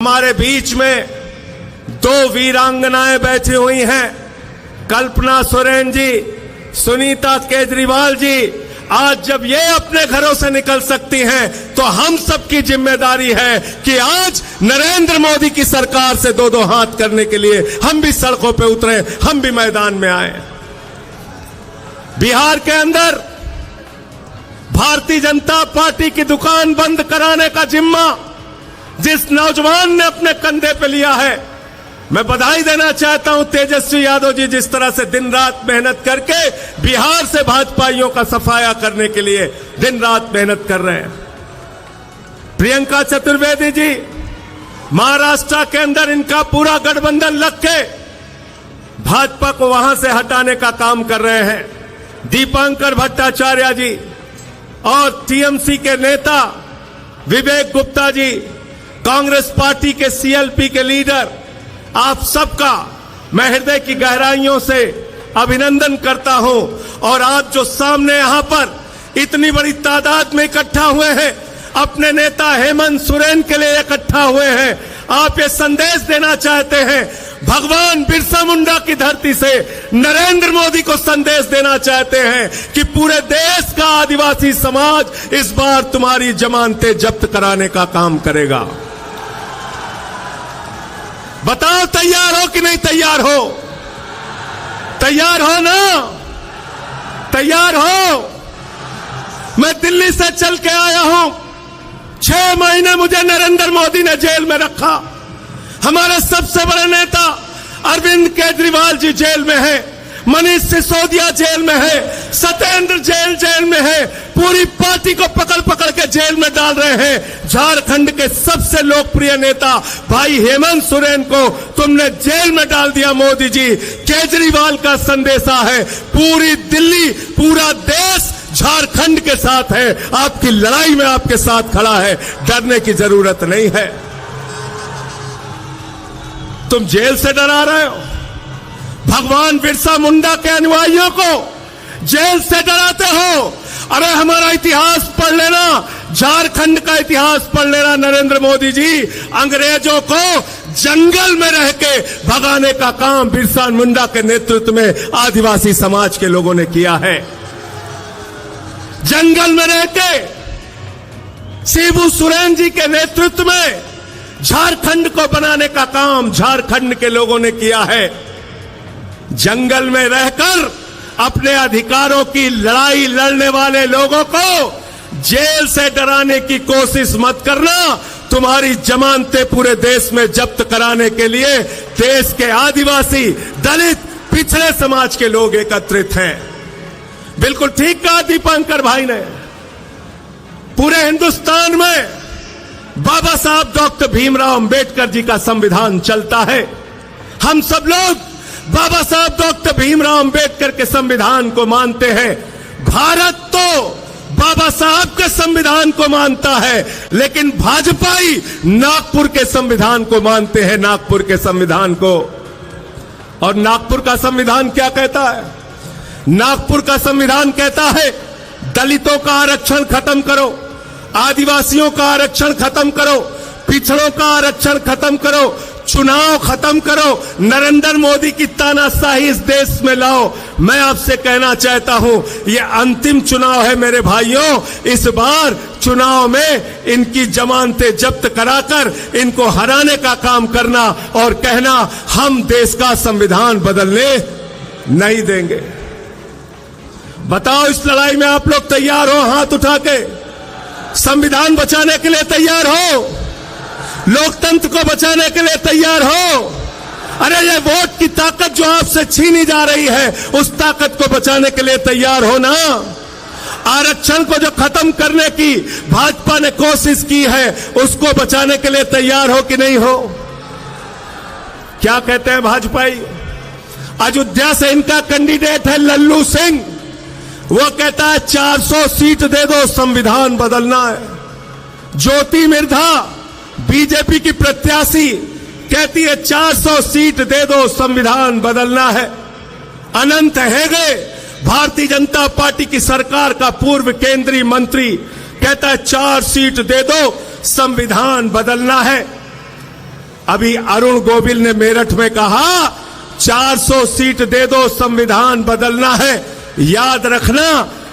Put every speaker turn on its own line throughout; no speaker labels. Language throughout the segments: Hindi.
हमारे बीच में दो वीरांगनाएं बैठी हुई हैं, कल्पना सोरेन जी, सुनीता केजरीवाल जी। आज जब ये अपने घरों से निकल सकती हैं, तो हम सबकी जिम्मेदारी है कि आज नरेंद्र मोदी की सरकार से दो दो हाथ करने के लिए हम भी सड़कों पे उतरे, हम भी मैदान में आए। बिहार के अंदर भारतीय जनता पार्टी की दुकान बंद कराने का जिम्मा जिस नौजवान ने अपने कंधे पे लिया है, मैं बधाई देना चाहता हूं तेजस्वी यादव जी, जिस तरह से दिन रात मेहनत करके बिहार से भाजपाइयों का सफाया करने के लिए दिन रात मेहनत कर रहे हैं। प्रियंका चतुर्वेदी जी महाराष्ट्र के अंदर इनका पूरा गठबंधन लग के भाजपा को वहां से हटाने का काम कर रहे हैं। दीपांकर भट्टाचार्य जी और टीएमसी के नेता विवेक गुप्ता जी, कांग्रेस पार्टी के सीएलपी के लीडर, आप सबका मैं हृदय की गहराइयों से अभिनंदन करता हूं। और आज जो सामने यहां पर इतनी बड़ी तादाद में इकट्ठा हुए हैं, अपने नेता हेमंत सोरेन के लिए इकट्ठा हुए हैं, आप ये संदेश देना चाहते हैं, भगवान बिरसा मुंडा की धरती से नरेंद्र मोदी को संदेश देना चाहते हैं कि पूरे देश का आदिवासी समाज इस बार तुम्हारी जमानतें जब्त कराने का काम करेगा। बताओ तैयार हो कि नहीं तैयार हो? तैयार हो ना? तैयार हो? मैं दिल्ली से चल के आया हूं, 6 महीने मुझे नरेंद्र मोदी ने जेल में रखा। हमारे सबसे बड़े नेता अरविंद केजरीवाल जी जेल में है, मनीष सिसोदिया जेल में है, सत्येंद्र जेल में है, पूरी पार्टी को पकड़ पकड़ के जेल में डाल रहे हैं। झारखंड के सबसे लोकप्रिय नेता भाई हेमंत सोरेन को तुमने जेल में डाल दिया मोदी जी। केजरीवाल का संदेशा है, पूरी दिल्ली, पूरा देश झारखंड के साथ है, आपकी लड़ाई में आपके साथ खड़ा है, डरने की जरूरत नहीं है। तुम जेल से डरा रहे हो, भगवान बिरसा मुंडा के अनुयायियों को जेल से डराते हो। अरे हमारा इतिहास पढ़ लेना, झारखंड का इतिहास पढ़ लेना नरेंद्र मोदी जी। अंग्रेजों को जंगल में रह के भगाने का काम बिरसा मुंडा के नेतृत्व में आदिवासी समाज के लोगों ने किया है। जंगल में रह के शिबू सोरेन जी के नेतृत्व में झारखंड को बनाने का काम झारखंड के लोगों ने किया है। जंगल में रहकर अपने अधिकारों की लड़ाई लड़ने वाले लोगों को जेल से डराने की कोशिश मत करना। तुम्हारी जमानतें पूरे देश में जब्त कराने के लिए देश के आदिवासी, दलित, पिछड़े समाज के लोग एकत्रित हैं। बिल्कुल ठीक कहा दीपांकर भाई ने, पूरे हिंदुस्तान में बाबा साहब डॉक्टर भीमराव अंबेडकर जी का संविधान चलता है। हम सब लोग बाबा साहब डॉक्टर भीमराव अंबेडकर के संविधान को मानते हैं। भारत तो बाबा साहब के संविधान को मानता है, लेकिन भाजपाई नागपुर के संविधान को मानते हैं, नागपुर के संविधान को। और नागपुर का संविधान क्या कहता है? नागपुर का संविधान कहता है, दलितों का आरक्षण खत्म करो, आदिवासियों का आरक्षण खत्म करो, पिछड़ों का आरक्षण खत्म करो, चुनाव खत्म करो, नरेंद्र मोदी की तानाशाही इस देश में लाओ। मैं आपसे कहना चाहता हूं, ये अंतिम चुनाव है मेरे भाइयों। इस बार चुनाव में इनकी जमानतें जब्त कराकर इनको हराने का काम करना और कहना हम देश का संविधान बदलने नहीं देंगे। बताओ, इस लड़ाई में आप लोग तैयार हो? हाथ उठा के संविधान बचाने के लिए तैयार हो? लोकतंत्र को बचाने के लिए तैयार हो? अरे ये वोट की ताकत जो आपसे छीनी जा रही है, उस ताकत को बचाने के लिए तैयार हो ना? आरक्षण को जो खत्म करने की भाजपा ने कोशिश की है, उसको बचाने के लिए तैयार हो कि नहीं हो? क्या कहते हैं भाजपाई? अयोध्या से इनका कैंडिडेट है लल्लू सिंह, वो कहता है 400 सीट दे दो, संविधान बदलना है। ज्योति मिर्धा बीजेपी की प्रत्याशी कहती है 400 सीट दे दो, संविधान बदलना है। अनंत हेगड़े भारतीय जनता पार्टी की सरकार का पूर्व केंद्रीय मंत्री कहता है 4 सीट दे दो, संविधान बदलना है। अभी अरुण गोविल ने मेरठ में कहा 400 सीट दे दो, संविधान बदलना है। याद रखना,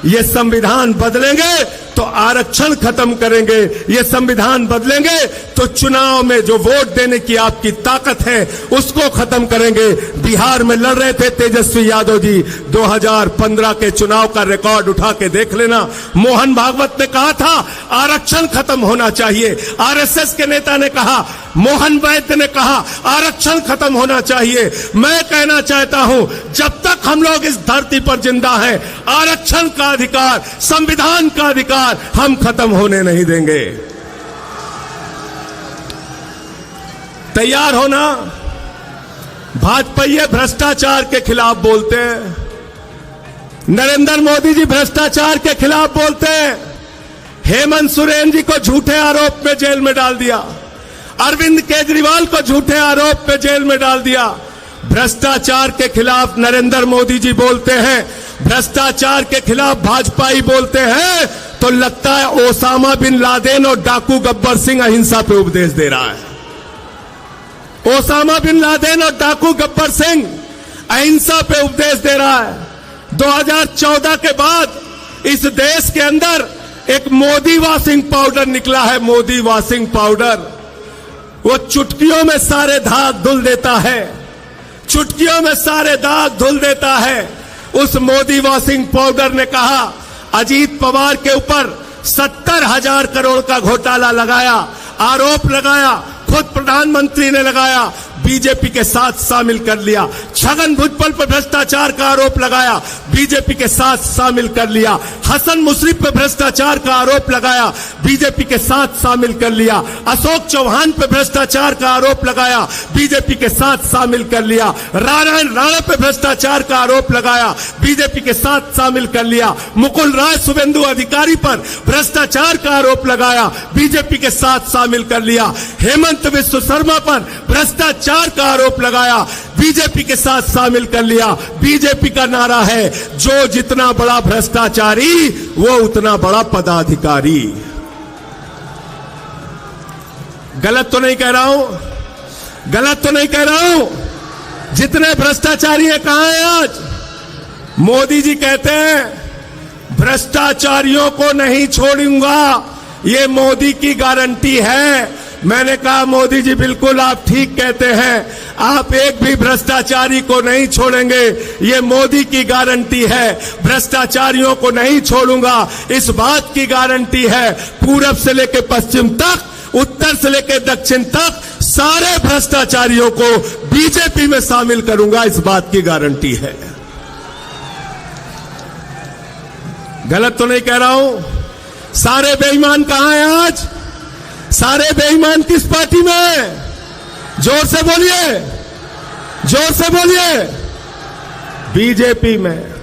ये संविधान बदलेंगे तो आरक्षण खत्म करेंगे, ये संविधान बदलेंगे तो चुनाव में जो वोट देने की आपकी ताकत है उसको खत्म करेंगे। बिहार में लड़ रहे थे तेजस्वी यादव जी, 2015 के चुनाव का रिकॉर्ड उठा के देख लेना। मोहन भागवत ने कहा था आरक्षण खत्म होना चाहिए, आरएसएस के नेता ने कहा, मोहन वैद्य ने कहा आरक्षण खत्म होना चाहिए। मैं कहना चाहता हूं, जब तक हम लोग इस धरती पर जिंदा हैं, आरक्षण का अधिकार, संविधान का अधिकार हम खत्म होने नहीं देंगे। तैयार होना। भाजपा ये भ्रष्टाचार के खिलाफ बोलते हैं, नरेंद्र मोदी जी भ्रष्टाचार के खिलाफ बोलते हैं। हेमंत सोरेन जी को झूठे आरोप में जेल में डाल दिया, अरविंद केजरीवाल को झूठे आरोप में जेल में डाल दिया। भ्रष्टाचार के खिलाफ नरेंद्र मोदी जी बोलते हैं, भ्रष्टाचार के खिलाफ भाजपा ही बोलते हैं, तो लगता है ओसामा बिन लादेन और डाकू गब्बर सिंह अहिंसा पे उपदेश दे रहा है। ओसामा बिन लादेन और डाकू गब्बर सिंह अहिंसा पे उपदेश दे रहा है। 2014 के बाद इस देश के अंदर एक मोदी वॉशिंग पाउडर निकला है, मोदी वॉशिंग पाउडर। वो चुटकियों में सारे दाग धुल देता है, चुटकियों में सारे दाग धुल देता है। उस मोदी वॉशिंग पाउडर ने कहा, अजीत पवार के ऊपर 70,000 करोड़ का घोटाला लगाया, आरोप लगाया, खुद प्रधानमंत्री ने लगाया, बीजेपी के साथ शामिल कर लिया। छगन भुजबल पर भ्रष्टाचार का आरोप लगाया, बीजेपी के साथ शामिल कर लिया। हसन मुशर्रफ पर भ्रष्टाचार का आरोप लगाया, बीजेपी के साथ शामिल कर लिया। अशोक चौहान पर भ्रष्टाचार का आरोप लगाया, बीजेपी के साथ शामिल कर लिया। नारायण राणा पर भ्रष्टाचार का आरोप लगाया, बीजेपी के साथ शामिल कर लिया। मुकुल राय शुभेंदु अधिकारी पर भ्रष्टाचार का आरोप लगाया, बीजेपी के साथ शामिल कर लिया। हेमंत विश्व शर्मा पर भ्रष्टाचार का आरोप लगाया, बीजेपी के साथ शामिल कर लिया। बीजेपी का नारा है, जो जितना बड़ा भ्रष्टाचारी वो उतना बड़ा पदाधिकारी। गलत तो नहीं कह रहा हूं, गलत तो नहीं कह रहा हूं। जितने भ्रष्टाचारी हैं कहां हैं आज? मोदी जी कहते हैं भ्रष्टाचारियों को नहीं छोड़ूंगा, ये मोदी की गारंटी है। मैंने कहा मोदी जी बिल्कुल आप ठीक कहते हैं, आप एक भी भ्रष्टाचारी को नहीं छोड़ेंगे, ये मोदी की गारंटी है। भ्रष्टाचारियों को नहीं छोड़ूंगा, इस बात की गारंटी है। पूरब से लेकर पश्चिम तक, उत्तर से लेकर दक्षिण तक सारे भ्रष्टाचारियों को बीजेपी में शामिल करूंगा, इस बात की गारंटी है। गलत तो नहीं कह रहा हूं। सारे बेईमान कहां हैं आज? सारे बेईमान किस पार्टी में? जोर से बोलिए, जोर से बोलिए। बीजेपी में,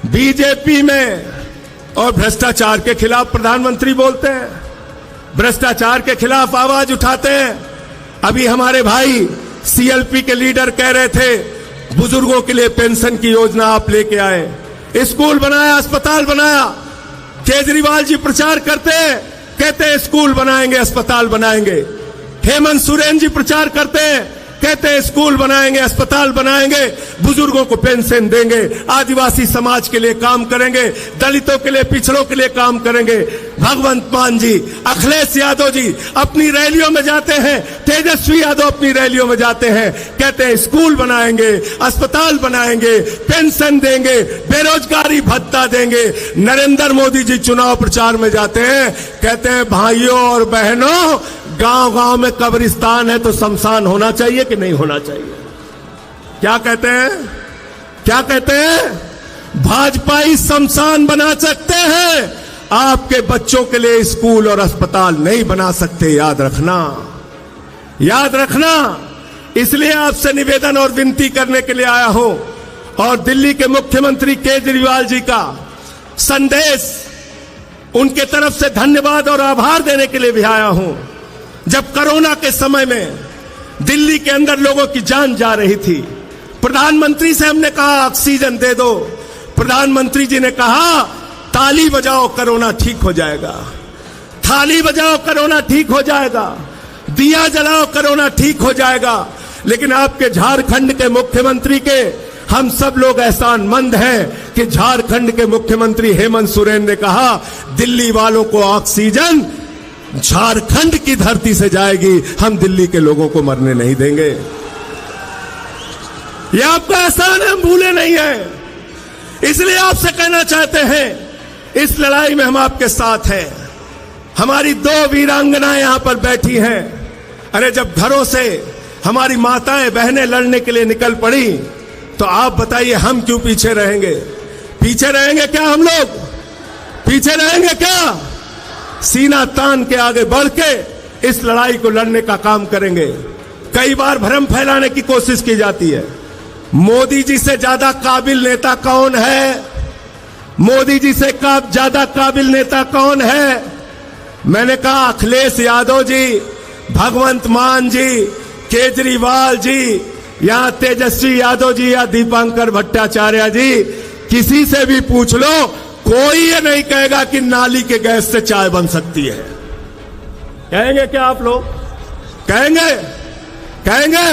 बीजेपी में। और भ्रष्टाचार के खिलाफ प्रधानमंत्री बोलते हैं, भ्रष्टाचार के खिलाफ आवाज उठाते हैं। अभी हमारे भाई सीएलपी के लीडर कह रहे थे बुजुर्गों के लिए पेंशन की योजना आप लेके आए, स्कूल बनाया, अस्पताल बनाया। केजरीवाल जी प्रचार करते हैं, कहते हैं स्कूल बनाएंगे, अस्पताल बनाएंगे। हेमंत सोरेन जी प्रचार करते हैं, कहते हैं स्कूल बनाएंगे, अस्पताल बनाएंगे, बुजुर्गों को पेंशन देंगे, आदिवासी समाज के लिए काम करेंगे, दलितों के लिए, पिछड़ों के लिए काम करेंगे। भगवंत मान जी, अखिलेश यादव जी अपनी रैलियों में जाते हैं, तेजस्वी यादव अपनी रैलियों में जाते हैं, कहते हैं स्कूल बनाएंगे, अस्पताल बनाएंगे, पेंशन देंगे, बेरोजगारी भत्ता देंगे। नरेंद्र मोदी जी चुनाव प्रचार में जाते हैं, कहते हैं भाइयों और बहनों, गांव गांव में कब्रिस्तान है तो शमशान होना चाहिए कि नहीं होना चाहिए? क्या कहते हैं? क्या कहते हैं? भाजपाई शमशान बना सकते हैं, आपके बच्चों के लिए स्कूल और अस्पताल नहीं बना सकते। याद रखना, याद रखना। इसलिए आपसे निवेदन और विनती करने के लिए आया हूं, और दिल्ली के मुख्यमंत्री केजरीवाल जी का संदेश, उनके तरफ से धन्यवाद और आभार देने के लिए भी आया हूं। जब कोरोना के समय में दिल्ली के अंदर लोगों की जान जा रही थी, प्रधानमंत्री से हमने कहा ऑक्सीजन दे दो, प्रधानमंत्री जी ने कहा ताली बजाओ कोरोना ठीक हो जाएगा, थाली बजाओ कोरोना ठीक हो जाएगा। दिया जलाओ कोरोना ठीक हो जाएगा। लेकिन आपके झारखंड के मुख्यमंत्री के हम सब लोग एहसानमंद हैं कि झारखंड के मुख्यमंत्री हेमंत सोरेन ने कहा दिल्ली वालों को ऑक्सीजन झारखंड की धरती से जाएगी, हम दिल्ली के लोगों को मरने नहीं देंगे। यह आपका एहसान है, हम भूले नहीं है। इसलिए आपसे कहना चाहते हैं इस लड़ाई में हम आपके साथ हैं। हमारी 2 वीरांगनाएं यहां पर बैठी हैं। अरे जब घरों से हमारी माताएं बहनें लड़ने के लिए निकल पड़ी तो आप बताइए हम क्यों पीछे रहेंगे? पीछे रहेंगे क्या? हम लोग पीछे रहेंगे क्या? सीना तान के आगे बढ़ के इस लड़ाई को लड़ने का काम करेंगे। कई बार भ्रम फैलाने की कोशिश की जाती है। मोदी जी से ज्यादा काबिल नेता कौन है? मोदी जी से ज्यादा काबिल नेता कौन है? मैंने कहा अखिलेश यादव जी, भगवंत मान जी, केजरीवाल जी, या तेजस्वी यादव जी या दीपांकर भट्टाचार्य जी, किसी से भी पूछ लो, कोई ये नहीं कहेगा कि नाली के गैस से चाय बन सकती है। कहेंगे क्या आप लोग? कहेंगे? कहेंगे?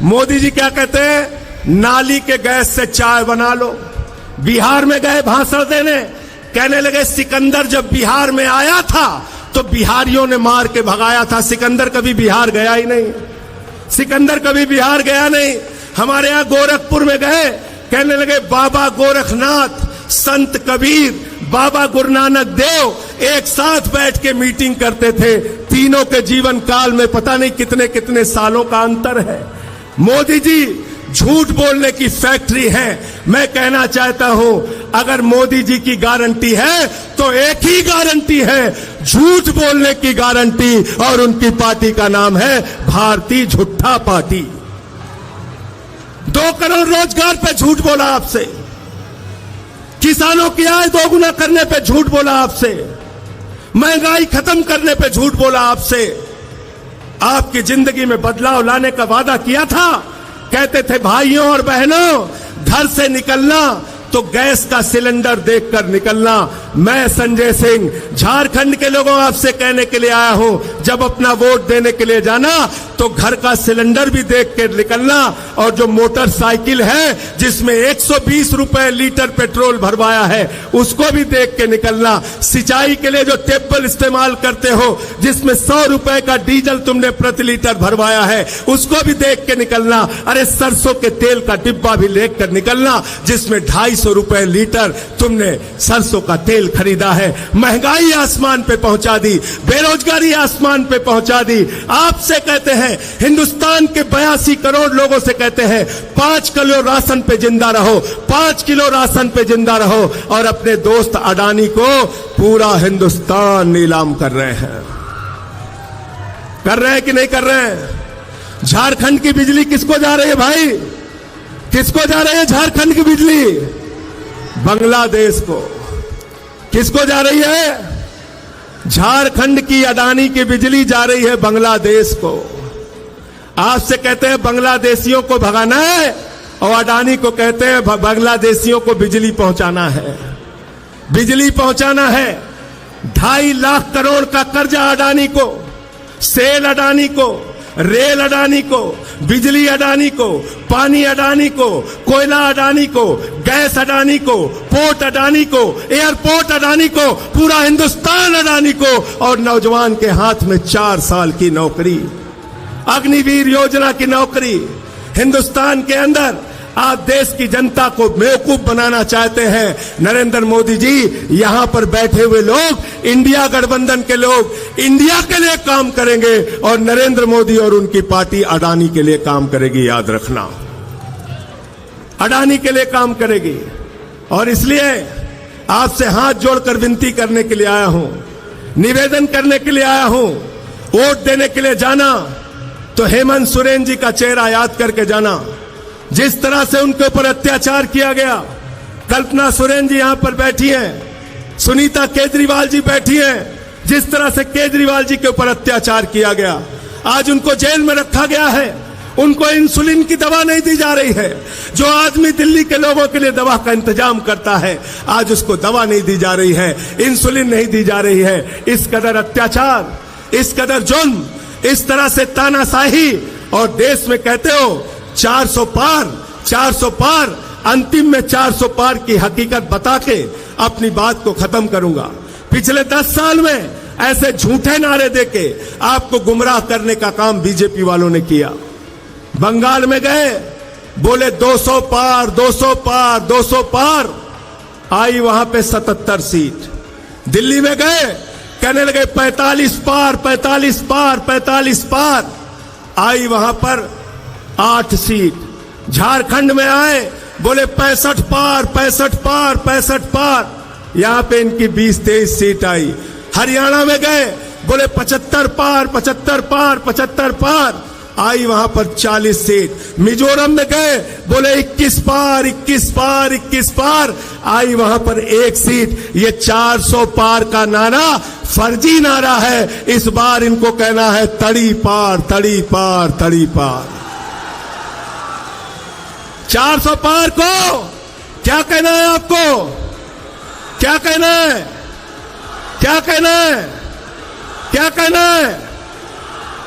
मोदी जी क्या कहते हैं? नाली के गैस से चाय बना लो। बिहार में गए भाषण देने, कहने लगे सिकंदर जब बिहार में आया था तो बिहारियों ने मार के भगाया था। सिकंदर कभी बिहार गया ही नहीं। सिकंदर कभी बिहार गया नहीं। हमारे यहां गोरखपुर में गए, कहने लगे बाबा गोरखनाथ, संत कबीर, बाबा गुरु नानक देव एक साथ बैठ के मीटिंग करते थे। तीनों के जीवन काल में पता नहीं कितने कितने सालों का अंतर है। मोदी जी झूठ बोलने की फैक्ट्री है। मैं कहना चाहता हूं अगर मोदी जी की गारंटी है तो एक ही गारंटी है, झूठ बोलने की गारंटी, और उनकी पार्टी का नाम है भारतीय झूठा पार्टी। 2 करोड़ रोजगार पे झूठ बोला आपसे, किसानों की आय 2 गुना करने पे झूठ बोला आपसे, महंगाई खत्म करने पे झूठ बोला आपसे, आपकी जिंदगी में बदलाव लाने का वादा किया था। कहते थे भाइयों और बहनों घर से निकलना तो गैस का सिलेंडर देखकर निकलना। मैं संजय सिंह झारखंड के लोगों आपसे कहने के लिए आया हूं, जब अपना वोट देने के लिए जाना तो घर का सिलेंडर भी देख के निकलना, और जो मोटरसाइकिल है जिसमें 120 रुपए लीटर पेट्रोल भरवाया है उसको भी देख के निकलना। सिंचाई के लिए जो टेबल इस्तेमाल करते हो जिसमें 100 रुपए का डीजल तुमने प्रति लीटर भरवाया है उसको भी देख के निकलना। अरे सरसों के तेल का डिब्बा भी लेकर निकलना जिसमें 250 रुपए लीटर तुमने सरसों का तेल खरीदा है। महंगाई आसमान पे पहुंचा दी, बेरोजगारी आसमान पे पहुंचा दी। आपसे कहते हैं, हिंदुस्तान के 82 करोड़ लोगों से कहते हैं 5 किलो राशन पे जिंदा रहो, 5 किलो राशन पे जिंदा रहो, और अपने दोस्त अडानी को पूरा हिंदुस्तान नीलाम कर रहे हैं। कर रहे हैं कि नहीं कर रहे हैं? झारखंड की बिजली किसको जा रही है भाई? किसको जा रही है झारखंड की बिजली? बांग्लादेश को। किसको जा रही है? झारखंड की अडानी की बिजली जा रही है बांग्लादेश को। आपसे कहते हैं बांग्लादेशियों को भगाना है, और अडानी को कहते हैं बांग्लादेशियों को बिजली पहुंचाना है। बिजली पहुंचाना है। 2.5 लाख करोड़ का कर्जा अडानी को, सेल अडानी को, रेल अडानी को, बिजली अडानी को, पानी अडानी को, कोयला अडानी को, गैस अडानी को, पोर्ट अडानी को, एयरपोर्ट अडानी को, पूरा हिंदुस्तान अडानी को, और नौजवान के हाथ में 4 साल की नौकरी, अग्निवीर योजना की नौकरी। हिंदुस्तान के अंदर आप देश की जनता को बेवकूफ बनाना चाहते हैं। नरेंद्र मोदी जी, यहां पर बैठे हुए लोग, इंडिया गठबंधन के लोग इंडिया के लिए काम करेंगे, और नरेंद्र मोदी और उनकी पार्टी अडानी के लिए काम करेगी। याद रखना, अडानी के लिए काम करेगी। और इसलिए आपसे हाथ जोड़कर विनती करने के लिए आया हूं, निवेदन करने के लिए आया हूं। वोट देने के लिए जाना तो हेमंत सोरेन जी का चेहरा याद करके जाना। जिस तरह से उनके ऊपर अत्याचार किया गया, कल्पना सोरेन जी यहां पर बैठी हैं, सुनीता केजरीवाल जी बैठी हैं, जिस तरह से केजरीवाल जी के ऊपर अत्याचार किया गया, आज उनको जेल में रखा गया है। उनको इंसुलिन की दवा नहीं दी जा रही है। जो आदमी दिल्ली के लोगों के लिए दवा का इंतजाम करता है, आज उसको दवा नहीं दी जा रही है, इंसुलिन नहीं दी जा रही है। इस कदर अत्याचार, इस कदर जुल्म इस तरह से तानाशाही और देश में कहते हो 400 पार 400 पार, अंतिम में 400 पार की हकीकत बता के अपनी बात को खत्म करूंगा। पिछले 10 साल में ऐसे झूठे नारे देके आपको गुमराह करने का काम बीजेपी वालों ने किया। बंगाल में गए, बोले 200 पार 200 पार 200 पार, आई वहां पे 77 सीट। दिल्ली में गए, कहने लगे 45 पार 45 पार 45 पार, आई वहां पर 8 सीट। झारखंड में आए, बोले 65 पार 65 पार 65 पार, यहां पे इनकी 20-23 सीट आई। हरियाणा में गए, बोले 75 पार 75 पार 75 पार, आई वहां पर 40 सीट। मिजोरम में गए, बोले 21 पार 21 पार 21 पार, आई वहां पर 1 सीट। ये 400 पार का नारा फर्जी नारा है। इस बार इनको कहना है तड़ी पार तड़ी पार तड़ी पार। 400 पार को क्या कहना है आपको? क्या कहना है? क्या कहना है? क्या कहना है?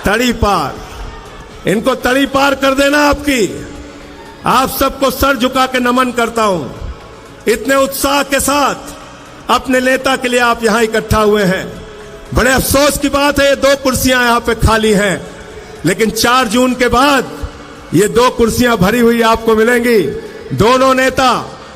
तड़ी पार। इनको तड़ी पार कर देना आपकी। आप सबको सर झुका के नमन करता हूं। इतने उत्साह के साथ अपने नेता के लिए आप यहां इकट्ठा हुए हैं। बड़े अफसोस की बात है, ये 2 कुर्सियां यहां पे खाली हैं, लेकिन 4 जून के बाद ये 2 कुर्सियां भरी हुई आपको मिलेंगी। दोनों नेता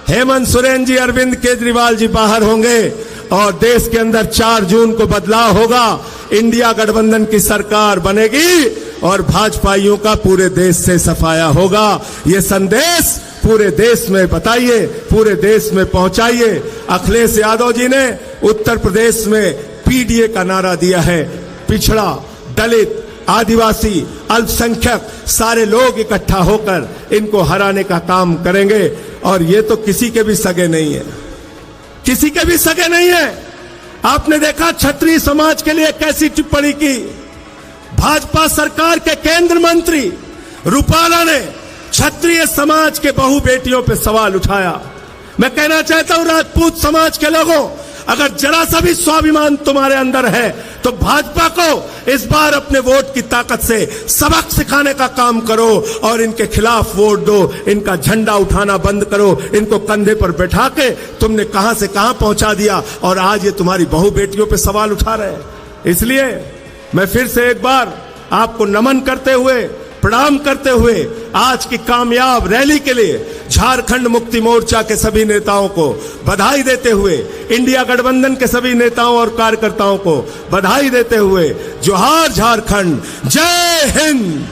हेमंत सोरेन जी, अरविंद केजरीवाल जी बाहर होंगे और देश के अंदर 4 जून को बदलाव होगा। इंडिया गठबंधन की सरकार बनेगी और भाजपाइयों का पूरे देश से सफाया होगा। ये संदेश पूरे देश में बताइए, पूरे देश में पहुंचाइए। अखिलेश यादव जी ने उत्तर प्रदेश में पीडीए का नारा दिया है। पिछड़ा, दलित, आदिवासी, अल्पसंख्यक सारे लोग इकट्ठा होकर इनको हराने का काम करेंगे। और ये तो किसी के भी सगे नहीं है, किसी के भी सगे नहीं है। आपने देखा क्षत्रिय समाज के लिए कैसी टिप्पणी की। भाजपा सरकार के केंद्र मंत्री रूपाला ने क्षत्रिय समाज के बहु बेटियों पे सवाल उठाया। मैं कहना चाहता हूं राजपूत समाज के लोगों, अगर जरा सा भी स्वाभिमान तुम्हारे अंदर है तो भाजपा को इस बार अपने वोट की ताकत से सबक सिखाने का काम करो और इनके खिलाफ वोट दो। इनका झंडा उठाना बंद करो। इनको कंधे पर बैठा के तुमने कहां से कहां पहुंचा दिया और आज ये तुम्हारी बहु बेटियों पे सवाल उठा रहे हैं। इसलिए मैं फिर से एक बार आपको नमन करते हुए, प्रणाम करते हुए आज की कामयाब रैली के लिए झारखंड मुक्ति मोर्चा के सभी नेताओं को बधाई देते हुए, इंडिया गठबंधन के सभी नेताओं और कार्यकर्ताओं को बधाई देते हुए, जोहार झारखंड, जय हिंद।